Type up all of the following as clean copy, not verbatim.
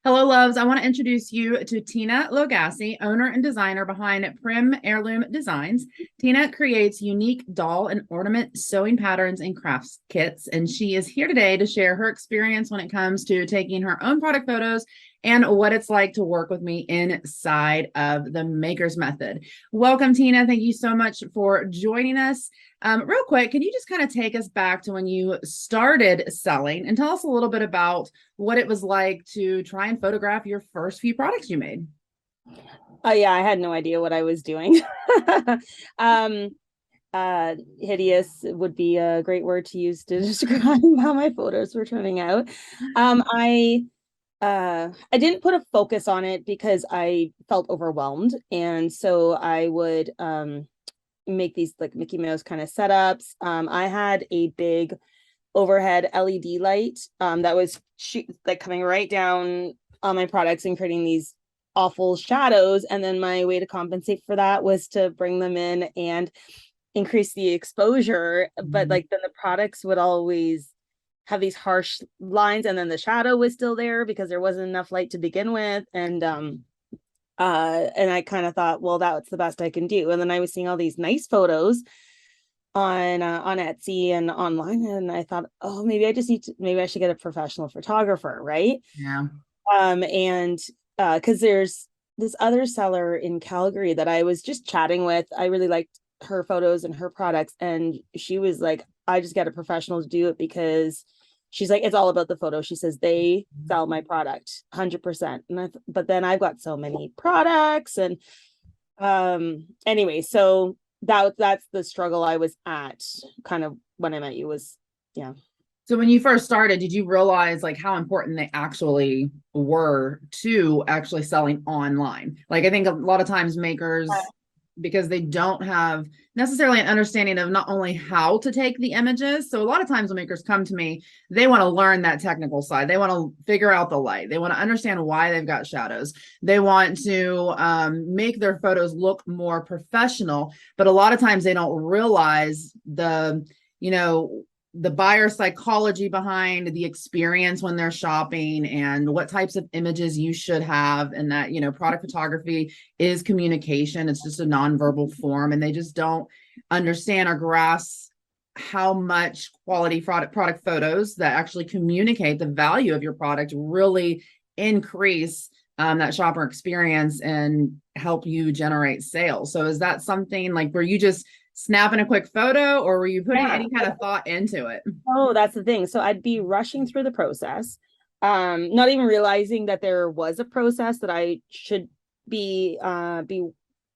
Hello, loves. I want to introduce you to Tina Logassi, owner and designer behind Prim Heirloom Designs. Tina creates unique doll and ornament sewing patterns and crafts kits, and she is here today to share her experience when it comes to taking her own product photos and what it's like to work with me inside of the Maker's Method. Welcome, Tina. Thank you so much for joining us. Real quick, can you just kind of take us back to when you started selling and tell us a little bit about what it was like to try and photograph your first few products you made? Oh yeah, I had no idea what I was doing. um Hideous would be a great word to use to describe how my photos were turning out. I didn't put a focus on it because I felt overwhelmed, and so I would make these like Mickey Mouse kind of setups. I had a big overhead LED light that was like coming right down on my products and creating these awful shadows. And then my way to compensate for that was to bring them in and increase the exposure. But like then the products would always have these harsh lines, and then the shadow was still there because there wasn't enough light to begin with. And I kind of thought, well, that's the best I can do. And then I was seeing all these nice photos on Etsy and online, and I thought, oh, maybe I should get a professional photographer, right? Yeah. And because there's this other seller in Calgary that I was just chatting with. I really liked her photos and her products, and she was like, I just get a professional to do it because she's like, it's all about the photo. She says they sell my product 100%. But then I've got so many products, and anyway, so that's the struggle I was at kind of when I met you was, yeah. So when you first started, did you realize like how important they actually were to actually selling online? Like I think a lot of times makers, because they don't have necessarily an understanding of not only how to take the images. So a lot of times when makers come to me, they want to learn that technical side. They want to figure out the light. They want to understand why they've got shadows. They want to make their photos look more professional. But a lot of times they don't realize the buyer psychology behind the experience when they're shopping and what types of images you should have, and that product photography is communication. It's just a nonverbal form, and they just don't understand or grasp how much quality product photos that actually communicate the value of your product really increase that shopper experience and help you generate sales. So is that something like where you just snapping a quick photo, or were you putting any kind of thought into it? Oh, that's the thing. So I'd be rushing through the process, not even realizing that there was a process that I should be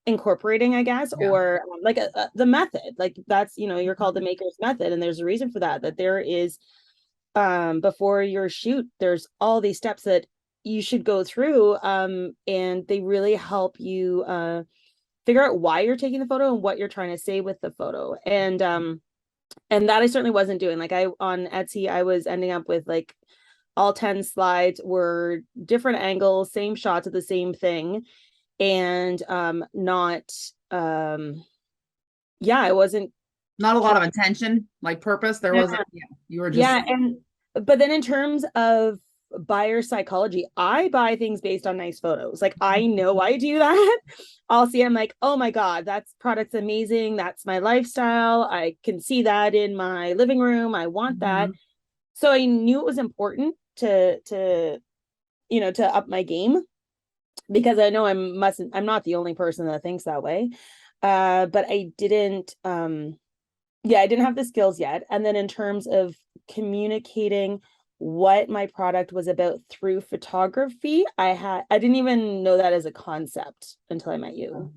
incorporating, I guess, Yeah. or like the method. Like that's, you're called the Maker's Method, and there's a reason for that. That there is, before your shoot, there's all these steps that you should go through, and they really help you figure out why you're taking the photo and what you're trying to say with the photo. And that I certainly wasn't doing. Like I on Etsy, I was ending up with like all 10 slides were different angles, same shots of the same thing. And not yeah, I wasn't Not a lot of attention, like purpose. There wasn't, yeah, you were just, yeah, and but then in terms of buyer psychology, I buy things based on nice photos. Like I know I do that. I'll see, I'm like, oh my God, that's product's amazing. That's my lifestyle. I can see that in my living room. I want that. Mhm. So I knew it was important to up my game, because I know I'm not the only person that thinks that way. But I didn't yeah, I didn't have the skills yet. And then in terms of communicating what my product was about through photography, I didn't even know that as a concept until I met you.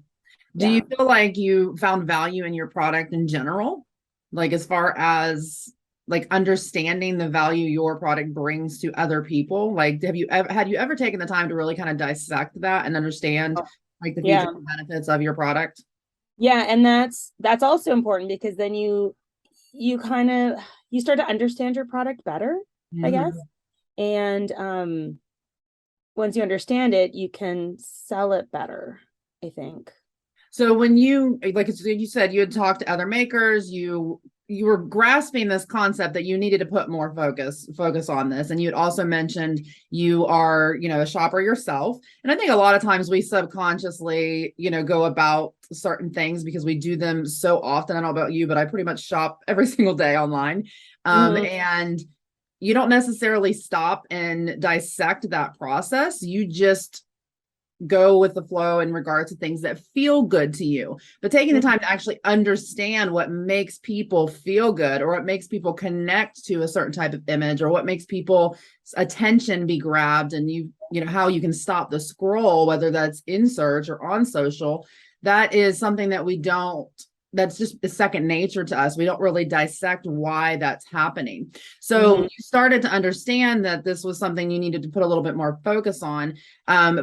Do you Yeah. feel like you found value in your product in general? Like as far as like understanding the value your product brings to other people? Like had you ever taken the time to really kind of dissect that and understand like the Yeah. features and benefits of your product? Yeah, and that's also important because then you kind of you start to understand your product better, I guess. Mhm. And once you understand it, you can sell it better, I think. So when you like you said you had talked to other makers, you were grasping this concept that you needed to put more focus on this. And you had also mentioned you are, a shopper yourself. And I think a lot of times we subconsciously, go about certain things because we do them so often. I don't know about you, but I pretty much shop every single day online. And you don't necessarily stop and dissect that process. You just go with the flow in regards to things that feel good to you, but taking the time to actually understand what makes people feel good, or what makes people connect to a certain type of image, or what makes people's attention be grabbed, and how you can stop the scroll, whether that's in search or on social. That is something that that's just second nature to us. We don't really dissect why that's happening. So you started to understand that this was something you needed to put a little bit more focus on.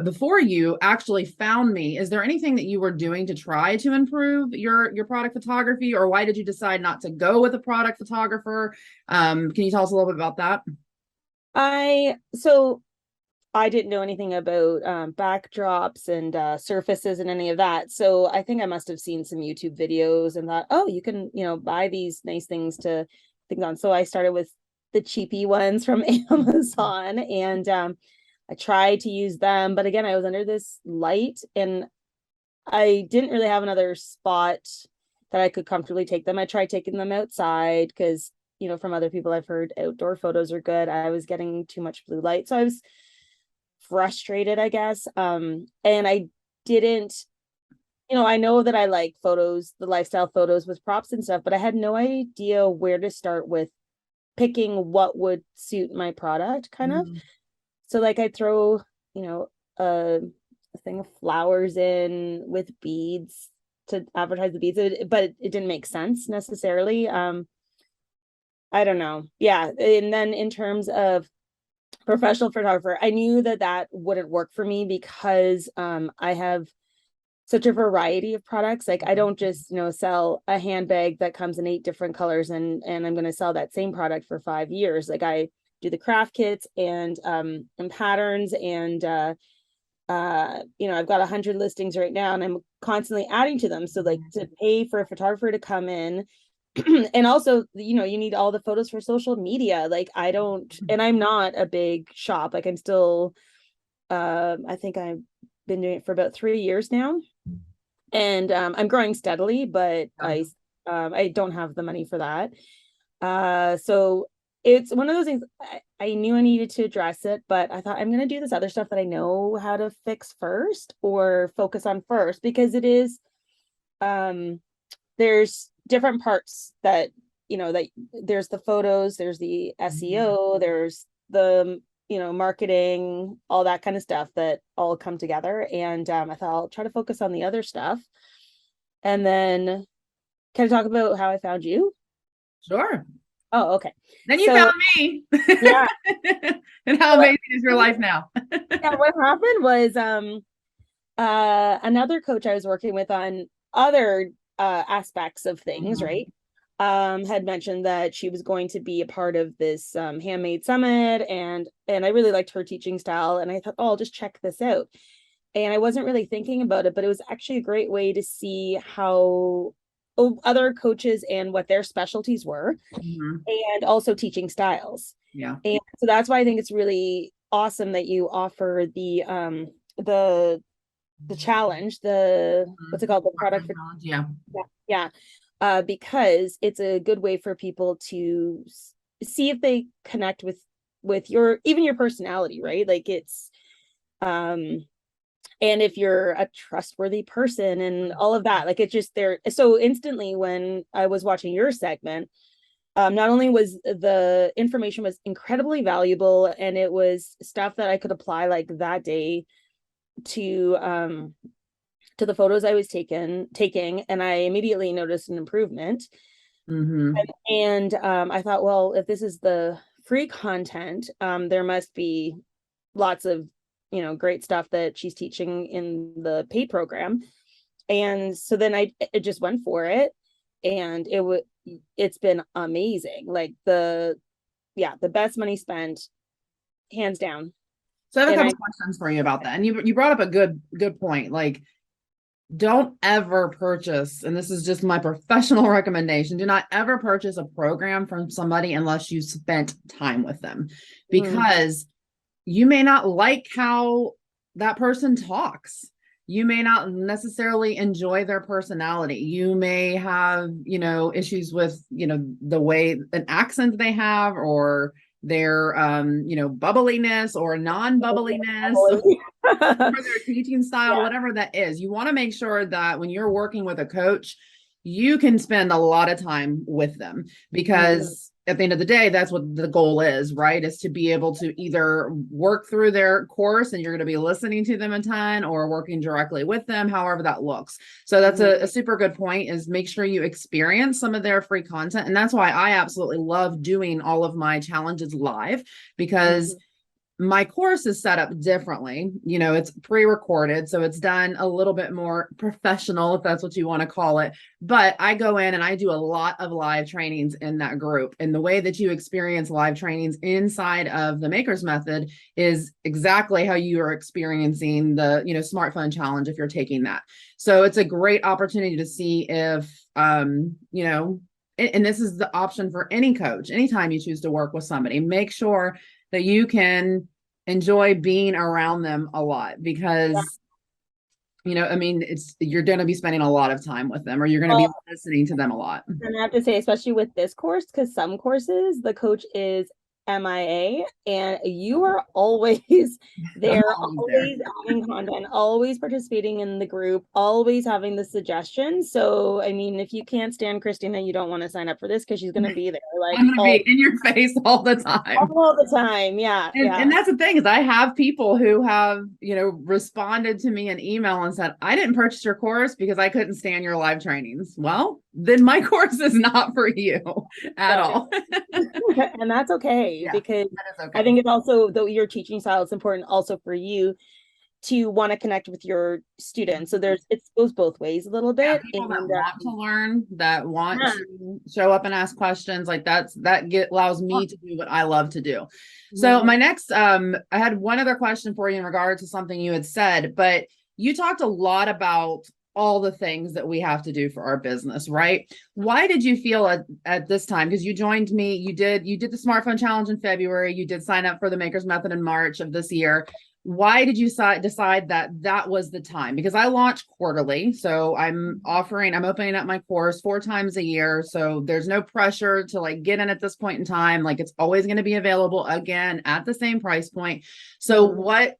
Before you actually found me, is there anything that you were doing to try to improve your product photography, or why did you decide not to go with a product photographer? Can you tell us a little bit about that? I didn't know anything about backdrops and surfaces and any of that. So I think I must have seen some YouTube videos and thought, oh, you can, buy these nice things to things on. So I started with the cheapy ones from Amazon, and I tried to use them. But again, I was under this light and I didn't really have another spot that I could comfortably take them. I tried taking them outside because, from other people I've heard outdoor photos are good. I was getting too much blue light. So I was frustrated, I guess. And I didn't, I know that I like photos, the lifestyle photos with props and stuff, but I had no idea where to start with picking what would suit my product kind of. So like I'd throw, a thing of flowers in with beads to advertise the beads, but it didn't make sense necessarily. I don't know. Yeah. And then in terms of professional photographer, I knew that wouldn't work for me because I have such a variety of products. Like I don't just sell a handbag that comes in 8 different colors and I'm going to sell that same product for 5 years. Like I do the craft kits and patterns, and I've got 100 listings right now and I'm constantly adding to them. So like to pay for a photographer to come in and also, you need all the photos for social media. Like I don't, and I'm not a big shop. Like I'm still, I think I've been doing it for about 3 years now, and I'm growing steadily, but I don't have the money for that. So it's one of those things. I knew I needed to address it, but I thought I'm going to do this other stuff that I know how to fix first or focus on first, because it is, there's different parts that that there's the photos, there's the SEO, there's the marketing, all that kind of stuff that all come together. And I thought I'll try to focus on the other stuff. And then can I talk about how I found you? Sure. Oh, okay. Then you found me. Yeah. And how amazing is your life now? Yeah, what happened was another coach I was working with on other aspects of things, right? Had mentioned that she was going to be a part of this handmade summit, and I really liked her teaching style, and I thought, oh, I'll just check this out. And I wasn't really thinking about it, but it was actually a great way to see how other coaches and what their specialties were, and also teaching styles. Yeah. And so that's why I think it's really awesome that you offer the challenge, what's it called, the product challenge. Yeah. Because it's a good way for people to see if they connect with your personality, right? Like it's and if you're a trustworthy person and all of that, like it's just there. So instantly when I was watching your segment, not only was the information was incredibly valuable, and it was stuff that I could apply like that day to the photos I was taking, and I immediately noticed an improvement. And I thought, well, if this is the free content, there must be lots of great stuff that she's teaching in the paid program. And so then I just went for it, and it's been amazing. Like the best money spent, hands down. So I have a couple questions for you about that. And you brought up a good point. Like don't ever purchase, and this is just my professional recommendation, do not ever purchase a program from somebody unless you spent time with them, because you may not like how that person talks. You may not necessarily enjoy their personality. You may have, issues with, the way an accent they have, or their bubbliness or non-bubbliness, or their teaching style, Yeah. whatever that is. You want to make sure that when you're working with a coach, you can spend a lot of time with them, because at the end of the day, that's what the goal is, right? Is to be able to either work through their course and you're going to be listening to them a ton, or working directly with them, however that looks. So that's a super good point, is make sure you experience some of their free content. And that's why I absolutely love doing all of my challenges live, because my course is set up differently. It's pre-recorded, so it's done a little bit more professional, if that's what you want to call it. But I go in and I do a lot of live trainings in that group. And the way that you experience live trainings inside of the Maker's Method is exactly how you are experiencing the, smartphone challenge if you're taking that. So it's a great opportunity to see if, and this is the option for any coach, anytime you choose to work with somebody, make sure that you can enjoy being around them a lot, because you're going to be spending a lot of time with them, or you're going to be listening to them a lot. And I have to say, especially with this course, because some courses the coach is MIA and you are always there, always having content, always participating in the group, always having the suggestions. So, I mean, if you can't stand Christina, you don't want to sign up for this, because she's going to be there. Like, I'm going to be in your face all the time. All the time. Yeah. And that's the thing, is I have people who have, responded to me in email and said, I didn't purchase your course because I couldn't stand your live trainings. Well, then my course is not for you at all. And that's okay, because I think it's also, though your teaching style, it's important also for you to want to connect with your students. So it goes both ways a little bit. People that want to learn, that want to show up and ask questions, like that allows me to do what I love to do. So my next, I had one other question for you in regard to something you had said, but you talked a lot about all the things that we have to do for our business, right? Why did you feel at this time? Because you joined me, you did the smartphone challenge in February, you did sign up for the Maker's Method in March of this year. Why did you decide that was the time? Because I launch quarterly, so I'm opening up my course 4 times a year. So there's no pressure to like get in at this point in time. Like, it's always going to be available again at the same price point. So what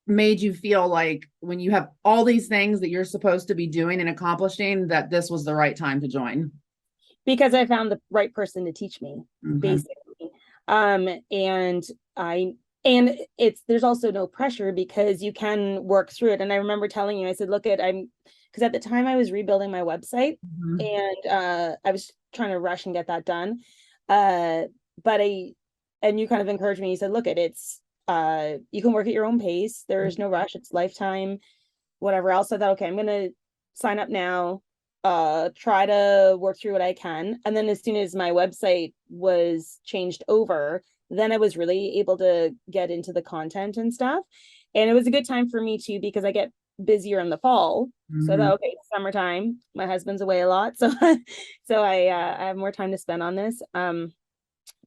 made you feel like, when you have all these things that you're supposed to be doing and accomplishing, that this was the right time to join? Because I found the right person to teach me, basically. And there's also no pressure, because you can work through it. And I remember telling you, I said, because at the time I was rebuilding my website, and I was trying to rush and get that done. And you kind of encouraged me. You said, it's you can work at your own pace. There is no rush. It's lifetime, whatever else. I thought, okay, I'm going to sign up now, try to work through what I can. And then as soon as my website was changed over, then I was really able to get into the content and stuff. And it was a good time for me too, because I get busier in the fall. So I thought, okay, summertime, my husband's away a lot. So I have more time to spend on this.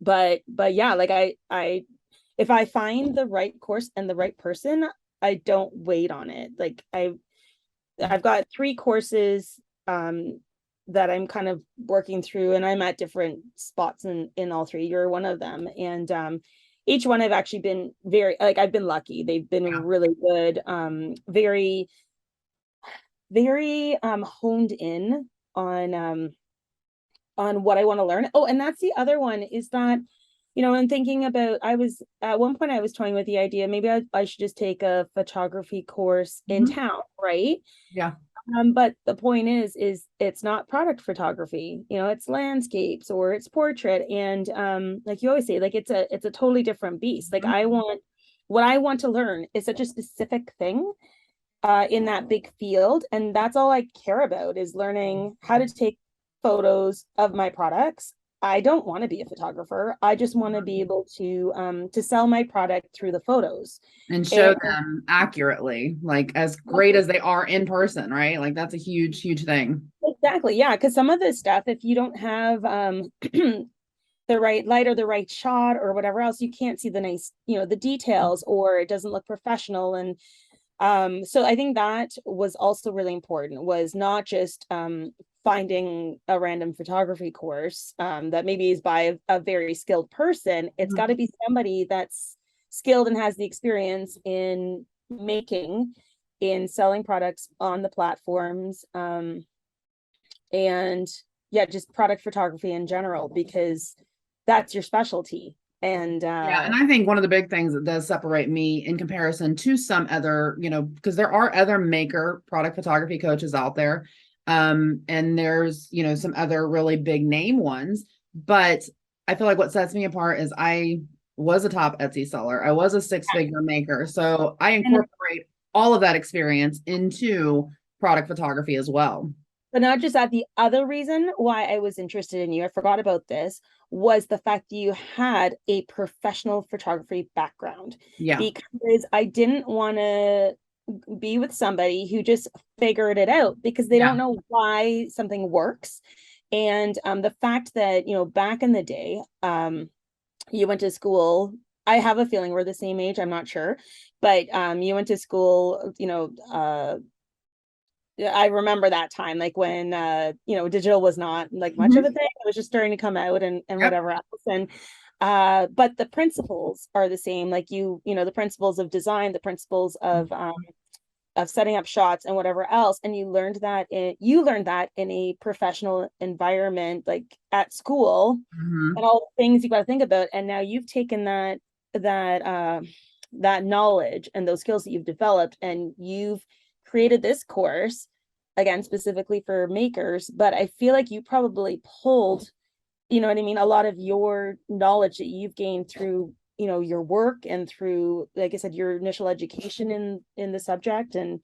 But yeah, like I if I find the right course and the right person, I don't wait on it. Like I've got 3 courses that I'm kind of working through, and I'm at different spots in all 3. You're one of them. And each one I've actually been I've been lucky. They've been really good, very, very honed in on what I want to learn. Oh, and that's the other one, is that, I'm thinking about, at one point I was toying with the idea, maybe I should just take a photography course in town, right? Yeah. But the point is it's not product photography, it's landscapes or it's portrait. And like you always say, like it's a totally different beast. Like what I want to learn is such a specific thing in that big field. And that's all I care about, is learning how to take photos of my products I don't want to be a photographer. I just want to be able to sell my product through the photos. And show And them accurately, like as great as they are in person, right? Like that's a huge, huge thing. exactly, yeah, because some of this stuff, if you don't have the right light or the right shot or whatever else, you can't see the nice, the details, or it doesn't look professional. And so I think that was also really important, was not just finding a random photography course that maybe is by a very skilled person. It's got to be somebody that's skilled and has the experience in making, in selling products on the platforms, and yeah, just product photography in general, because that's your specialty. And Yeah, and I think one of the big things that does separate me in comparison to some other, because there are other maker product photography coaches out there. And there's, some other really big name ones, but I feel like what sets me apart is I was a top Etsy seller. I was a six-figure maker. So I incorporate all of that experience into product photography as well. but not just that, the other reason why I was interested in you, I forgot about this, was the fact that you had a professional photography background. Yeah. Because I didn't want to be with somebody who just figured it out because they Yeah. don't know why something works. And the fact that, back in the day, you went to school. I have a feeling we're the same age, I'm not sure, but you went to school, I remember that time, like when digital was not like much of a Mhm. thing. It was just starting to come out, and Yep. whatever else. And but the principles are the same. Like the principles of design, the principles of setting up shots and whatever else. And you learned that in a professional environment, like at school, and Mhm. all the things you got to think about. And now you've taken that knowledge and those skills that you've developed, and you've created this course, again, specifically for makers. But I feel like you probably pulled, you know what I mean, a lot of your knowledge that you've gained through, your work, and through, like I said, your initial education in the subject. And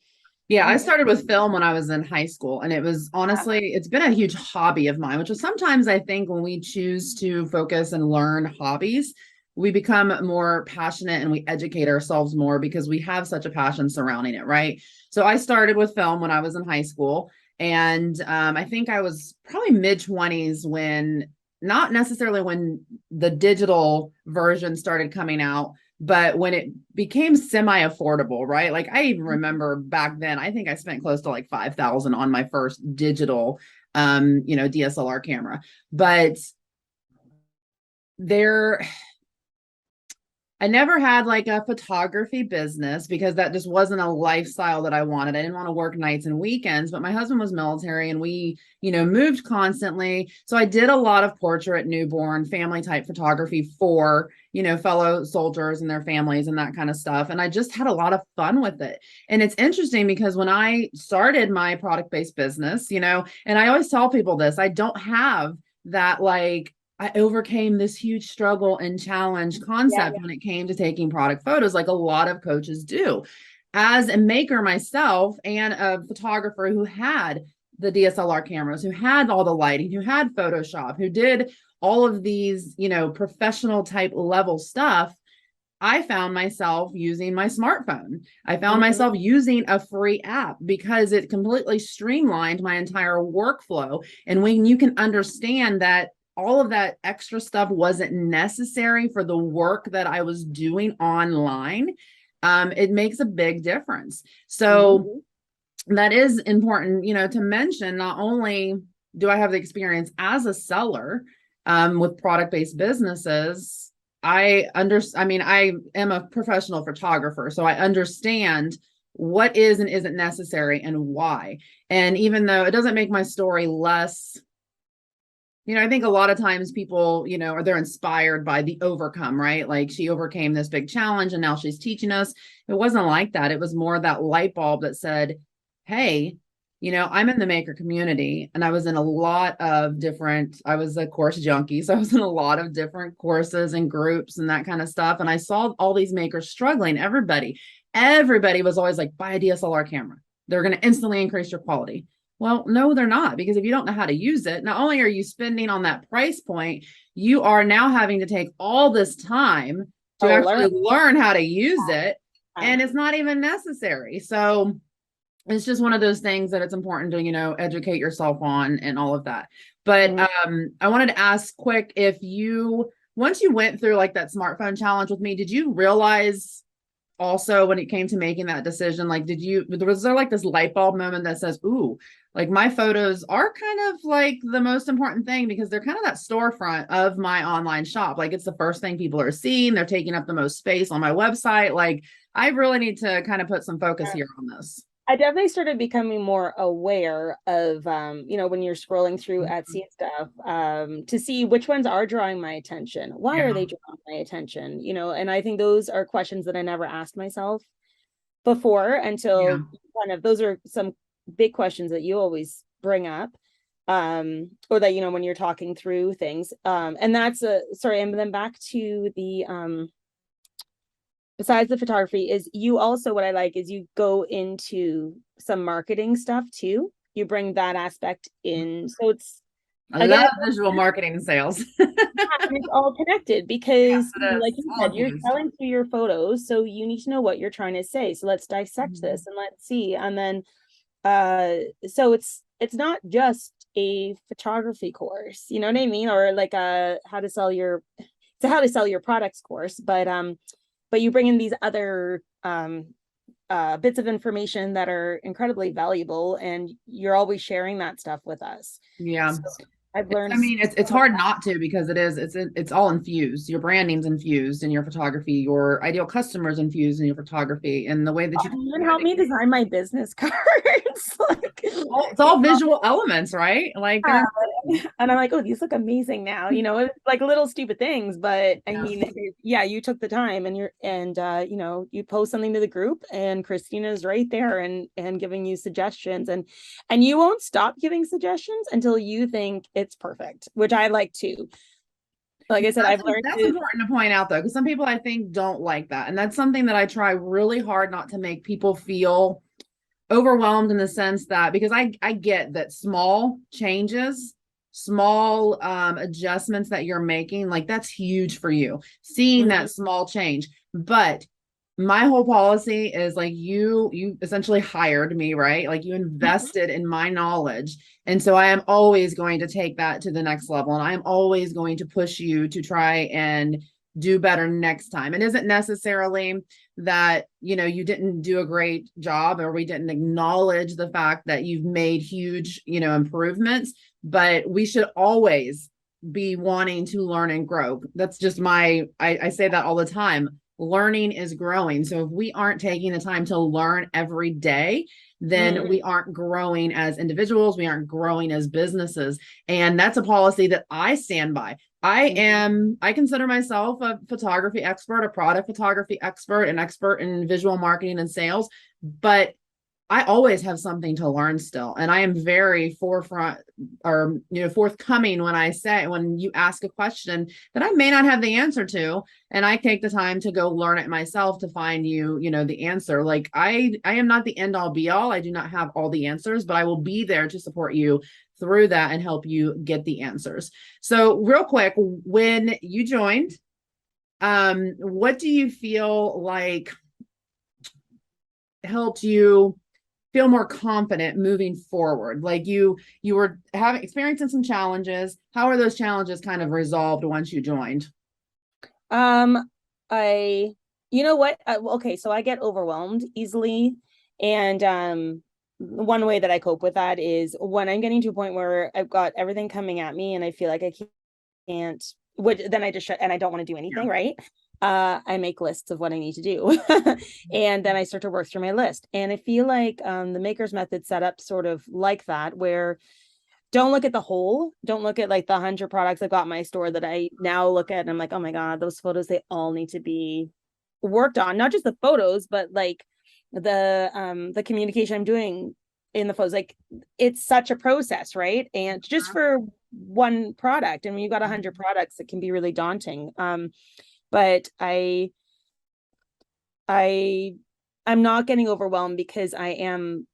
Yeah, I started with film when I was in high school, and it was honestly, it's been a huge hobby of mine, which is sometimes I think when we choose to focus and learn hobbies, we become more passionate and we educate ourselves more because we have such a passion surrounding it, right? So I started with film when I was in high school, and I think I was probably mid 20s when, not necessarily when the digital version started coming out, but when it became semi-affordable, right? Like I even remember back then, I think I spent close to like 5,000 on my first digital DSLR camera. But there I never had like a photography business because that just wasn't a lifestyle that I wanted. I didn't want to work nights and weekends, but my husband was military and we, moved constantly. So I did a lot of portrait, newborn, family type photography for, fellow soldiers and their families and that kind of stuff. And I just had a lot of fun with it. And it's interesting because when I started my product-based business, and I always tell people this, I don't have that like I overcame this huge struggle and challenge yeah, concept when it came to taking product photos, like a lot of coaches do. As a maker myself and a photographer who had the DSLR cameras, who had all the lighting, who had Photoshop, who did all of these, professional type level stuff, I found myself using my smartphone. I found mm-hmm. myself using a free app because it completely streamlined my entire workflow. And when you can understand that all of that extra stuff wasn't necessary for the work that I was doing online, it makes a big difference. So that is important, to mention. Not only do I have the experience as a seller with product-based businesses, I am a professional photographer, so I understand what is and isn't necessary and why. And even though it doesn't make my story less, I think a lot of times people, they're inspired by the overcome, right? Like she overcame this big challenge and now she's teaching us. It wasn't like that. It was more that light bulb that said, hey, I'm in the maker community, and I was in a lot of different, I was a course junkie. So I was in a lot of different courses and groups and that kind of stuff. And I saw all these makers struggling. Everybody was always like, buy a DSLR camera. They're going to instantly increase your quality. Well, no, they're not, because if you don't know how to use it, not only are you spending on that price point, you are now having to take all this time to Oh, learn. actually learn how to use it, Uh, and it's not even necessary. So it's just one of those things that it's important to, educate yourself on and all of that. But mm. I wanted to ask quick, if you once you went through like that smartphone challenge with me, did you realize also when it came to making that decision, like was there like this light bulb moment that says, ooh, like my photos are kind of like the most important thing, because they're kind of that storefront of my online shop. Like it's the first thing people are seeing. They're taking up the most space on my website. Like I really need to kind of put some focus here on this. I definitely started becoming more aware of, when you're scrolling through Etsy and stuff, to see which ones are drawing my attention. Why are Yeah. they drawing my attention? And I think those are questions that I never asked myself before, Yeah. until kind of those are some big questions that you always bring up, or that, when you're talking through things. And that's sorry, and then back to the, besides the photography, is you also, what I like is you go into some marketing stuff too. You bring that aspect in. So it's, I again, love visual marketing and sales. and it's all connected Yes, because, it is. like It's you all said, you're infused. selling through your photos. So you need to know what you're trying to say. So let's dissect Mhm. this and let's see. And then, so it's not just a photography course, you know what I mean? Or like a how to sell your products course, but you bring in these other bits of information that are incredibly valuable, and you're always sharing that stuff with us. Yeah. So I've learned I mean, it's so much. hard not to, because it's all infused. Your branding's infused in your photography. Your ideal customers infused in your photography, and the way that you Even help me design my business cards. Like, it's all visual elements, right? Like yeah, they're important. and I'm like, oh, these look amazing now. It's like little stupid things, but I Yes. mean, yeah, you took the time, and you post something to the group, and Christina's right there and giving you suggestions, and you won't stop giving suggestions until you think it's perfect, which I like too. Like I said, I've learned That's to. important to point out, though, because some people I think don't like that, and that's something that I try really hard not to make people feel overwhelmed, in the sense that, because I get that small changes, small adjustments that you're making, like that's huge for you, seeing Mhm, that small change. But my whole policy is like, you essentially hired me, right? Like you mhm, invested in my knowledge, and so I am always going to take that to the next level, and I am always going to push you to try and do better next time. It isn't necessarily that you didn't do a great job, or we didn't acknowledge the fact that you've made huge improvements, but we should always be wanting to learn and grow. That's just I say that all the time. Learning is growing. So if we aren't taking the time to learn every day, then mhm, we aren't growing as individuals, we aren't growing as businesses. And that's a policy that I stand by. mhm. I consider myself a photography expert, a product photography expert, an expert in visual marketing and sales, but I always have something to learn still. And I am very forefront, or forthcoming, when you ask a question that I may not have the answer to, and I take the time to go learn it myself to find the answer. Like I am not the end all be all. I do not have all the answers, but I will be there to support you through that and help you get the answers. So real quick, when you joined, what do you feel like helped you feel more confident moving forward? Like you were having experiencing some challenges. How are those challenges kind of resolved once you joined? Um, I, you know what? Okay, so I get overwhelmed easily, and one way that I cope with that is when I'm getting to a point where I've got everything coming at me, and I feel like I can't, which then I just shut and I don't want to do anything, Yeah. right? I make lists of what I need to do, and then I start to work through my list. And I feel like the Maker's Method set up sort of like that, where don't look at the whole, don't look at like the 100 products I've got in my store that I now look at and I'm like, oh my God, those photos, they all need to be worked on. Not just the photos, but like the communication I'm doing in the photos. Like it's such a process, right? And just for one product. And when you've got 100 products, it can be really daunting. But I I'm not getting overwhelmed because I am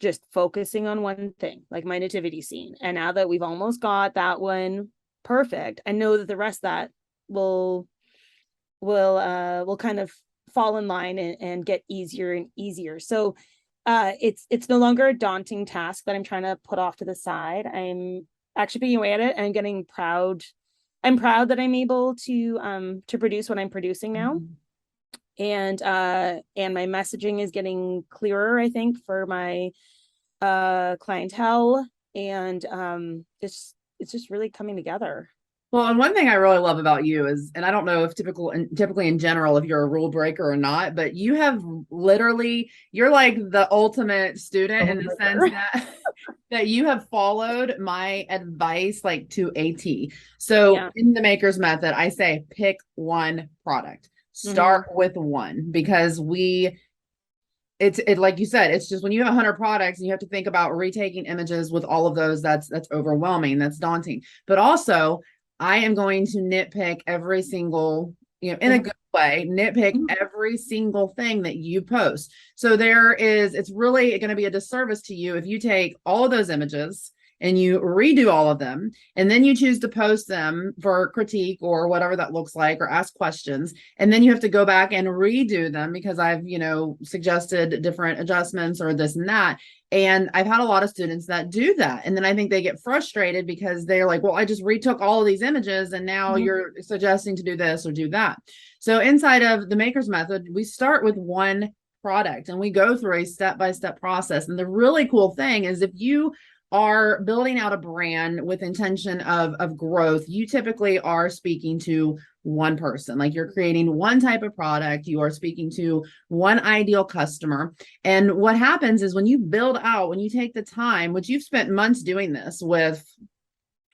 just focusing on one thing, like my nativity scene. And now that we've almost got that one perfect, I know that the rest of that will kind of fall in line and get easier and easier. So it's no longer a daunting task that I'm trying to put off to the side. I'm actually being away at it and getting proud. I'm proud that I'm able to produce what I'm producing now. Mhm. And my messaging is getting clearer, I think, for my clientele. And it's just really coming together. Well, and one thing I really love about you is, and I don't know if typically in general, if you're a rule breaker or not, but you have literally, you're like the ultimate student in the sense that that you have followed my advice like to a T. So Yeah. in the maker's method, I say pick one product, start with one, because it's like you said, it's just when you have 100 products and you have to think about retaking images with all of those, that's overwhelming, that's daunting. But also, I am going to nitpick every single, in a good way, nitpick every single thing that you post. So it's really going to be a disservice to you if you take all of those images and you redo all of them, and then you choose to post them for critique or whatever that looks like, or ask questions, and then you have to go back and redo them because I've suggested different adjustments or this and that. And I've had a lot of students that do that, and then I think they get frustrated because they're like, well, I just retook all of these images and now you're suggesting to do this or do that. So inside of the maker's method, we start with one product and we go through a step-by-step process. And the really cool thing is, if you are building out a brand with intention of growth, you typically are speaking to one person. Like, you're creating one type of product, you are speaking to one ideal customer. And what happens is, when you build out, when you take the time, which you've spent months doing this with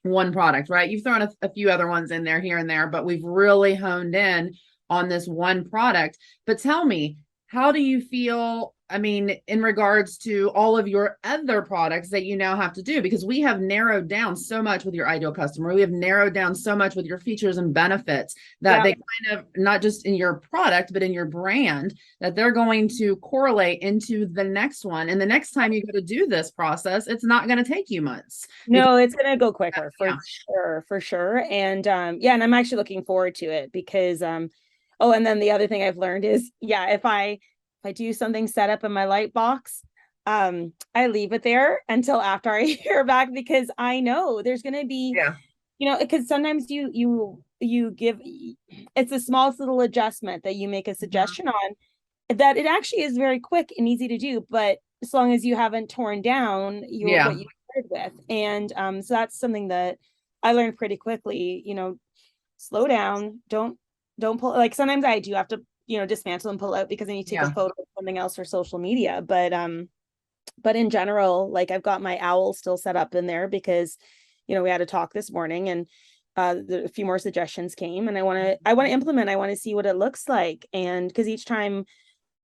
one product, right? You've thrown a few other ones in there here and there, but we've really honed in on this one product. But tell me, how do you feel, I mean, in regards to all of your other products that you now have to do? Because we have narrowed down so much with your ideal customer. We have narrowed down so much with your features and benefits that they kind of, not just in your product, but in your brand, that they're going to correlate into the next one. And the next time you go to do this process, it's not going to take you months. No, it's going to go quicker Yeah. for sure. And and I'm actually looking forward to it because oh, and then the other thing I've learned is, if I do something set up in my light box, I leave it there until after I hear back, because I know there's going to be, because sometimes you give, it's the smallest little adjustment that you make a suggestion on, that it actually is very quick and easy to do, but as long as you haven't torn down what you started with. And so that's something that I learned pretty quickly. Slow down, don't pull, like, sometimes I do have to dismantle and pull out because then you take a photo of something else for social media. But in general, like, I've got my owl still set up in there because we had a talk this morning, and a few more suggestions came, and I want to implement. I want to see what it looks like. And because each time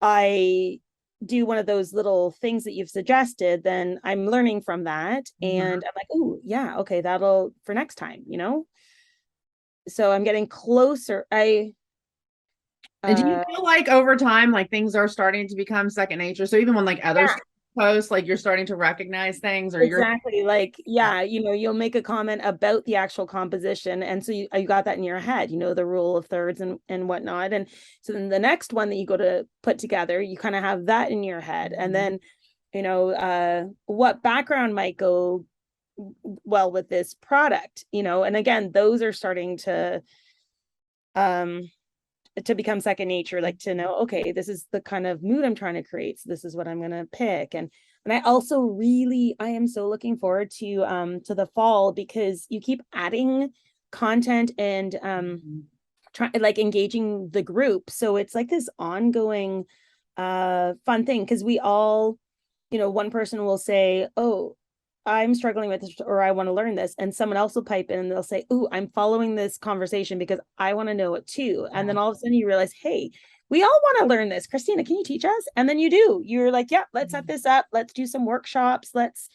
I do one of those little things that you've suggested, then I'm learning from that. And I'm like, oh yeah, okay, that'll for next time, so I'm getting closer. And do you feel like over time, like, things are starting to become second nature? So even when like others post, like, you're starting to recognize things, or exactly, like, you'll make a comment about the actual composition, and so you got that in your head, the rule of thirds and whatnot. And so then the next one that you go to put together, you kind of have that in your head. And then what background might go well with this product, and again, those are starting to become second nature, like, to know, okay, this is the kind of mood I'm trying to create, so this is what I'm going to pick. And I also I am so looking forward to the fall, because you keep adding content and like engaging the group, so it's like this ongoing fun thing, because we all, one person will say, oh, I'm struggling with this, or I want to learn this, and someone else will pipe in and they'll say, oh, I'm following this conversation because I want to know it too. And then all of a sudden you realize, hey, we all want to learn this. Christina, can you teach us? And then you're like, yeah, let's set this up. Let's do some workshops. Let's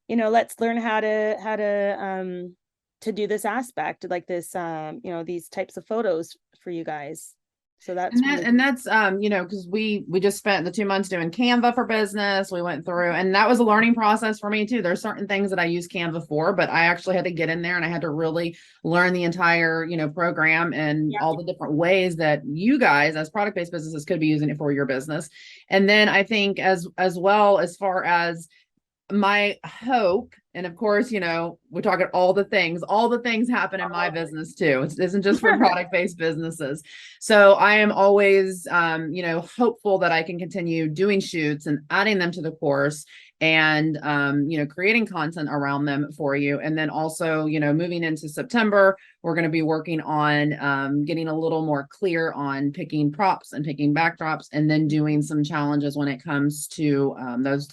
learn how to do this aspect, like this, these types of photos for you guys. So that's really And that's because we just spent the 2 months doing Canva for business. We went through, and that was a learning process for me too. There's certain things that I use Canva for, but I actually had to get in there and I had to really learn the entire, program and yeah. all the different ways that you guys as product-based businesses could be using it for your business. And then I think as well, as far as my hope, and of course, we're talking all the things happen in my business too. It isn't just for product-based businesses. So I am always hopeful that I can continue doing shoots and adding them to the course, and creating content around them for you. And then also, moving into September, we're going to be working on getting a little more clear on picking props and picking backdrops, and then doing some challenges when it comes to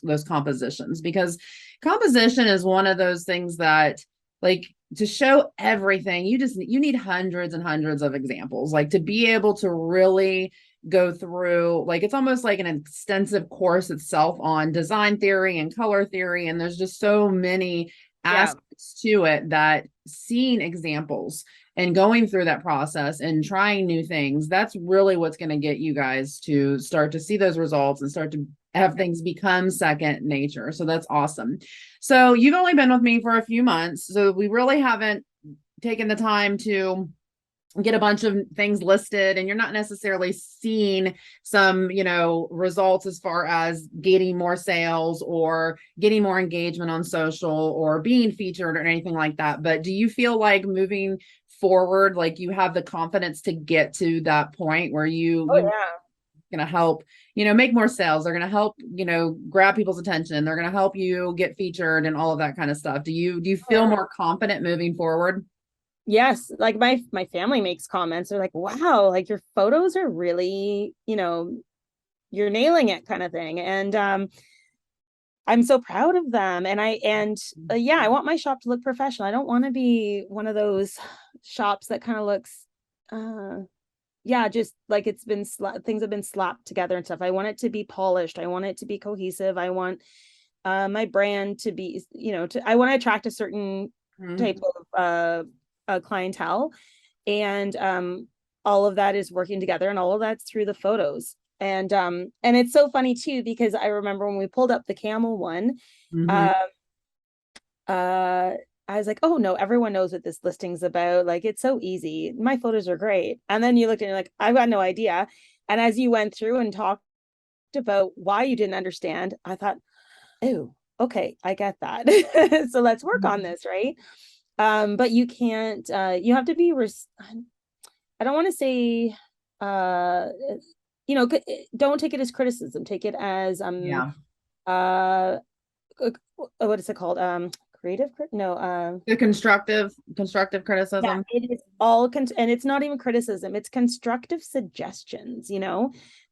those compositions, because composition is one of those things that, like, to show everything, you need hundreds and hundreds of examples, like, to be able to really go through, like, it's almost like an extensive course itself on design theory and color theory, and there's just so many aspects to it, that seeing examples and going through that process and trying new things, that's really what's going to get you guys to start to see those results and start to have things become second nature. So that's awesome. So you've only been with me for a few months, so we really haven't taken the time to get a bunch of things listed, and you're not necessarily seeing some, results as far as getting more sales or getting more engagement on social or being featured or anything like that. But do you feel like moving forward, like, you have the confidence to get to that point where you going to help, make more sales? They're going to help, grab people's attention. They're going to help you get featured and all of that kind of stuff. Do you feel more confident moving forward? Yes, like my family makes comments. They're like, wow, like your photos are really, you're nailing it, kind of thing. And I'm so proud of them. And I want my shop to look professional. I don't want to be one of those shops that kind of looks just like things have been slapped together and stuff. I want it to be polished. I want it to be cohesive. I want my brand to be, I want to attract a certain type of clientele, and all of that is working together, and all of that's through the photos. And it's so funny too, because I remember when we pulled up the camel one, I was like, oh no, everyone knows what this listing's about. Like, it's so easy. My photos are great. And then you looked at it like, I've got no idea. And as you went through and talked about why you didn't understand, I thought, oh, okay, I get that. So let's work on this, right? But you can't, you have to be, I don't want to say, don't take it as criticism, take it as, what is it called? Creative, the constructive criticism. Yeah, it is all, and it's not even criticism, it's constructive suggestions,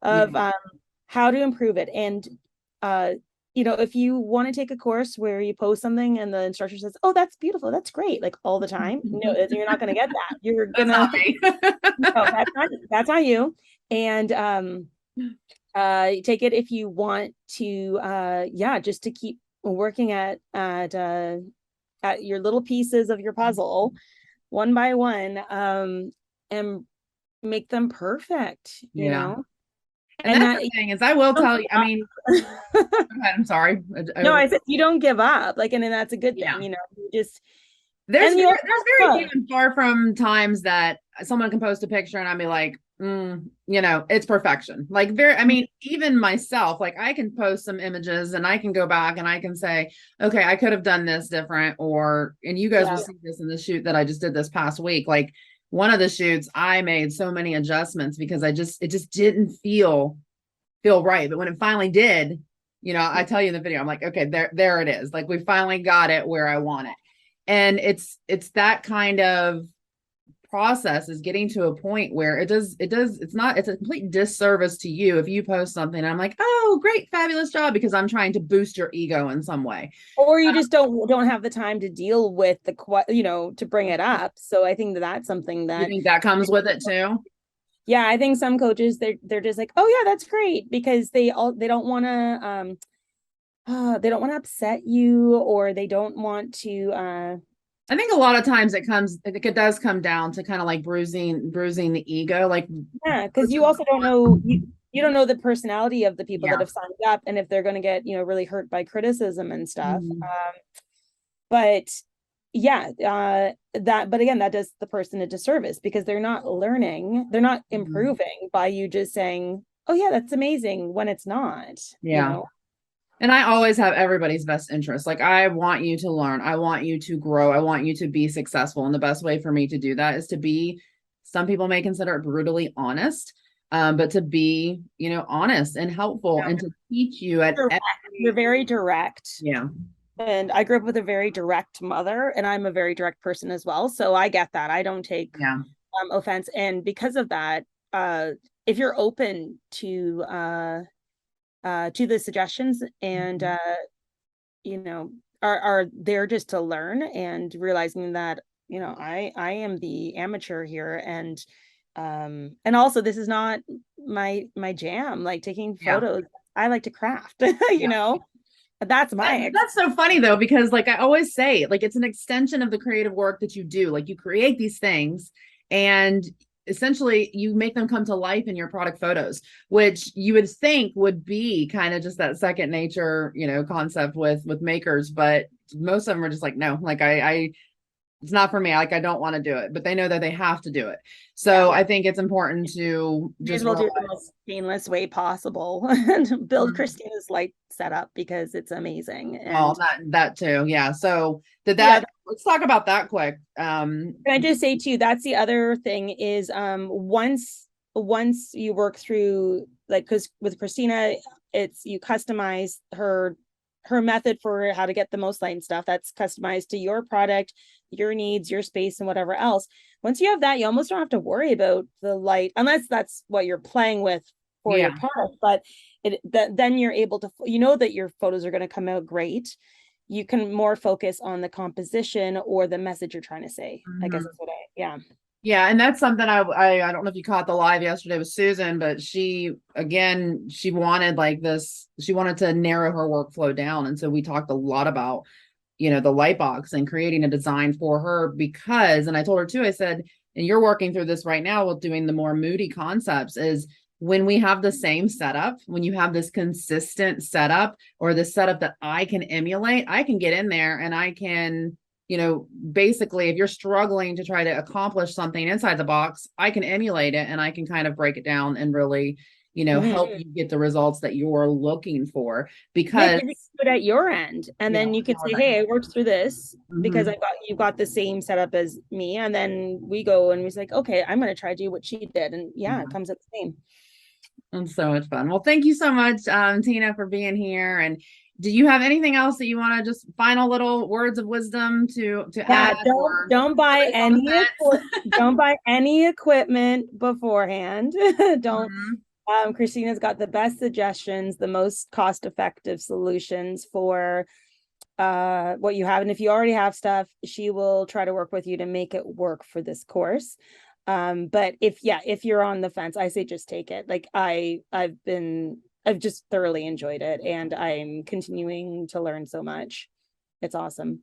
of how to improve it. And, if you want to take a course where you post something and the instructor says, oh, that's beautiful, that's great, like all the time, no, you're not going to get that. You're going to, no, that's not you. And take it if you want to, just to keep working at your little pieces of your puzzle, one by one, and make them perfect, And that's the thing, is I will tell you, I mean, go ahead, I'm sorry. No, I said you don't give up, like, and then that's a good thing, you just, there's very few and far from times that someone can post a picture and I'll be like, it's perfection. Like, I mean, even myself, like, I can post some images and I can go back and I can say, okay, I could have done this different, and you guys will see this in the shoot that I just did this past week. Like, one of the shoots, I made so many adjustments because it just didn't feel right. But when it finally did, I tell you in the video, I'm like, okay, there it is. Like, we finally got it where I want it. And it's that kind of process, is getting to a point where it's a complete disservice to you if you post something and I'm like, oh, great, fabulous job, because I'm trying to boost your ego in some way, or you just don't have the time to deal with to bring it up. So I think that's something that, you think that comes with it too. Yeah, I think some coaches, they're just like, oh yeah, that's great, because they don't want to upset you, or they don't want to I think a lot of times it does come down to kind of like bruising the ego. Like, Yeah, because you also don't know you don't know the personality of the people that yeah. have signed up and if they're going to get, really hurt by criticism and stuff. Mhm. But yeah, that but again, that does the person a disservice because they're not learning, they're not Mhm. improving by you just saying, "Oh yeah, that's amazing," when it's not, you Yeah. know. And I always have everybody's best interest. Like, I want you to learn. I want you to grow. I want you to be successful. And the best way for me to do that is to be, some people may consider it brutally honest, but to be, honest and helpful and to teach you at Direct. You're every, very direct. yeah, And I grew up with a very direct mother, and I'm a very direct person as well. So I get that. I don't take yeah, offense. And because of that, if you're open to the suggestions and mhm, you know, are there just to learn and realizing that, I am the amateur here and also this is not my jam, like taking yeah, photos. I like to craft, yeah. that's my That's so funny though, because like I always say, like it's an extension of the creative work that you do. Like you create these things and essentially you make them come to life in your product photos, which you would think would be kind of just that second nature, concept with makers, but most of them are just like, no, like I it's not for me. Like I don't want to do it, but they know that they have to do it. yeah. So I think it's important to May as just well do realize, it the most painless way possible and build mhm. Christina's light setup because it's amazing. Oh, And that too. Yeah. So did the that, other, let's talk about that quick. can I just say too, that's the other thing is once you work through, like, because with Christina, it's you customize her method for how to get the most light and stuff. That's customized to your product, your needs, your space, and whatever else. Once you have that, you almost don't have to worry about the light unless that's what you're playing with for your Yeah. product. But then you're able to, that your photos are going to come out great. You can more focus on the composition or the message you're trying to say. I guess Mhm. that's what yeah. Yeah, and that's something I don't know if you caught the live yesterday with Susan, but she wanted like this, she wanted to narrow her workflow down. And so we talked a lot about, the light box and creating a design for her because, and I told her too, I said, and you're working through this right now with doing the more moody concepts, is when we have the same setup, when you have this consistent setup or the setup that I can emulate, I can get in there and I can, basically, if you're struggling to try to accomplish something inside the box, I can emulate it and I can kind of break it down and really, help Mhm. you get the results that you're looking for. Yeah, Because, because you can do it at your end, and yeah, then you could say, "Hey, I worked through this because mhm. you've got the same setup as me," and then we go and we say, like, "Okay, I'm going to try to do what she did," and yeah, it Yeah. comes out the same. It's so much fun. Well, thank you so much, Tina, for being here. And do you have anything else that you want to just final little words of wisdom to Yeah, add or don't buy somebody's on the don't buy any equipment beforehand. Don't. fence? Christina's got the best suggestions, the most cost-effective solutions for what you have. And if you already have stuff, she will try to work with you to make it work for this course. But if you're on the fence, I say just take it. Like I've just thoroughly enjoyed it and I'm continuing to learn so much. It's awesome.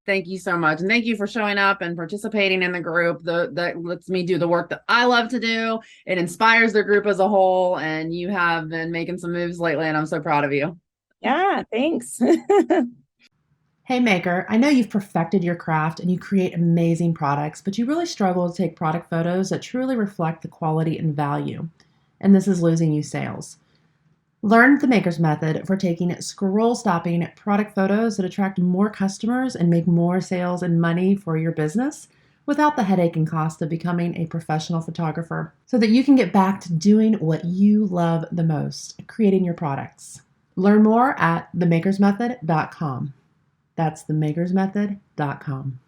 Thank you so much. And thank you for showing up and participating in the group. That lets me do the work that I love to do. It inspires the group as a whole. And you have been making some moves lately, and I'm so proud of you. Yeah, thanks. Hey maker, I know you've perfected your craft and you create amazing products, but you really struggle to take product photos that truly reflect the quality and value. And this is losing you sales. Learn the Maker's Method for taking scroll stopping product photos that attract more customers and make more sales and money for your business without the headache and cost of becoming a professional photographer so that you can get back to doing what you love the most, creating your products. Learn more at themakersmethod.com. That's themakersmethod.com.